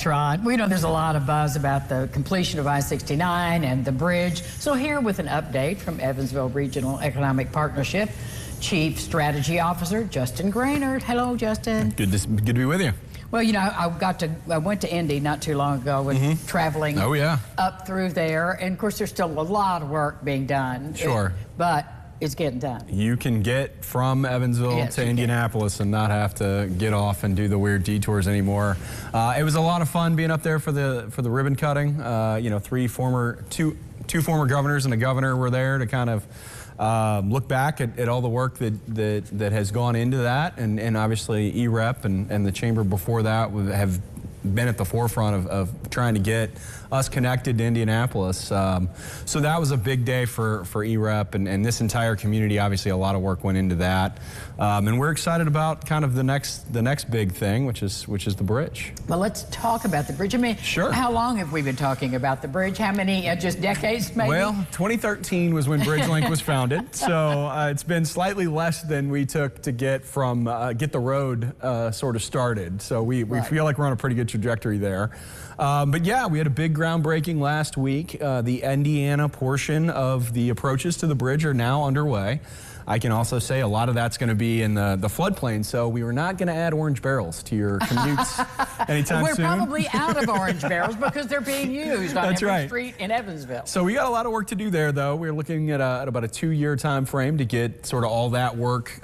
Thanks, Ron. We know there's a lot of buzz about the completion of I-69 and the bridge. So here with an update from Evansville Regional Economic Partnership, Chief Strategy Officer Justin Graynard. Hello, Justin. Good to be with you. Well, you know, I went to Indy not too long ago and traveling up through there. And of course, there's still a lot of work being done. Sure. But it's getting done. You can get from Evansville to Indianapolis and not have to get off and do the weird detours anymore. It was a lot of fun being up there for the ribbon cutting. You know, two former governors and a governor were there to kind of look back at all the work that has gone into that, and obviously EREP and the chamber before that have been at the forefront of trying to get us connected to Indianapolis. So that was a big day for EREP and this entire community. Obviously a lot of work went into that. And we're excited about kind of the next big thing, which is the bridge. Well, let's talk about the bridge. I mean, how long have we been talking about the bridge? How many, just decades maybe? Well, 2013 was when BridgeLink was founded. So it's been slightly less than we took to get the road sort of started. So we feel like we're on a pretty good trajectory there. But yeah, we had a big groundbreaking last week. The Indiana portion of the approaches to the bridge are now underway. I can also say a lot of that's going to be in the floodplain, so we were not going to add orange barrels to your commutes anytime soon. We're probably out of orange barrels because they're being used on every street in Evansville. So we got a lot of work to do there, though. We're looking at about a 2-year time frame to get sort of all that work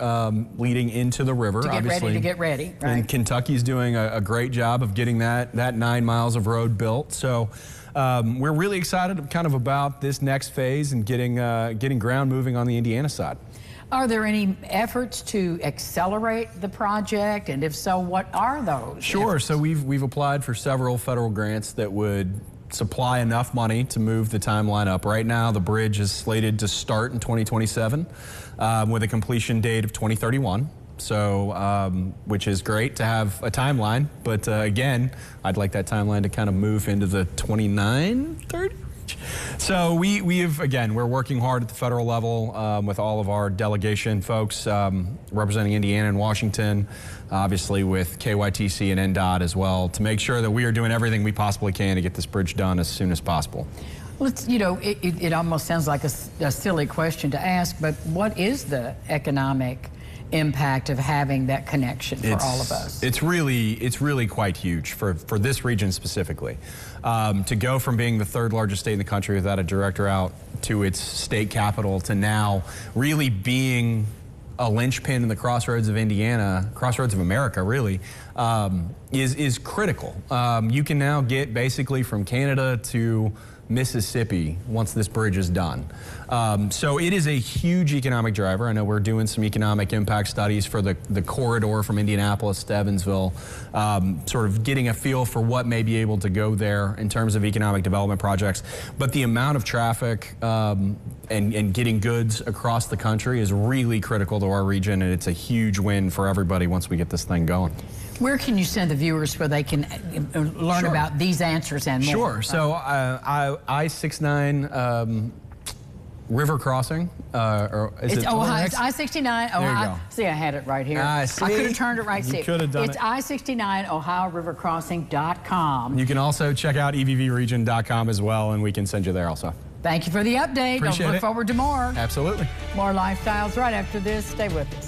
leading into the river. To get ready, right. And Kentucky's doing a great job of getting that 9 miles of road built. So we're really excited kind of about this next phase and getting ground moving on the Indiana side. Are there any efforts to accelerate the project, and if so, what are those? Sure. efforts? So we've applied for several federal grants that would supply enough money to move the timeline up. Right now, the bridge is slated to start in 2027 with a completion date of 2031. So, which is great to have a timeline, but again, I'd like that timeline to kind of move into the 29, 30. So we're working hard at the federal level with all of our delegation folks representing Indiana and Washington, obviously with KYTC and NDOT as well, to make sure that we are doing everything we possibly can to get this bridge done as soon as possible. Well, it almost sounds like a silly question to ask, but what is the economic impact of having that connection for all of us? It's really quite huge for this region specifically. To go from being the 3rd largest state in the country without a direct route to its state capital to now really being a linchpin in the crossroads of Indiana, crossroads of America really, is critical. You can now get basically from Canada to Mississippi once this bridge is done. So it is a huge economic driver. I know we're doing some economic impact studies for the corridor from Indianapolis to Evansville, sort of getting a feel for what may be able to go there in terms of economic development projects. But the amount of traffic and getting goods across the country is really critical to our region, and it's a huge win for everybody once we get this thing going. Where can you send the viewers where they can learn about these answers and more? Sure. So I-69 river crossing, or is it Ohio? It's I-69. There you go. See, I had it right here. I could have turned it right. You could have done it. It's I-69 OhioRiverCrossing.com. You can also check out evvregion.com as well, and we can send you there also. Thank you for the update. Appreciate it. Look forward to more. Absolutely. More Lifestyles right after this. Stay with us.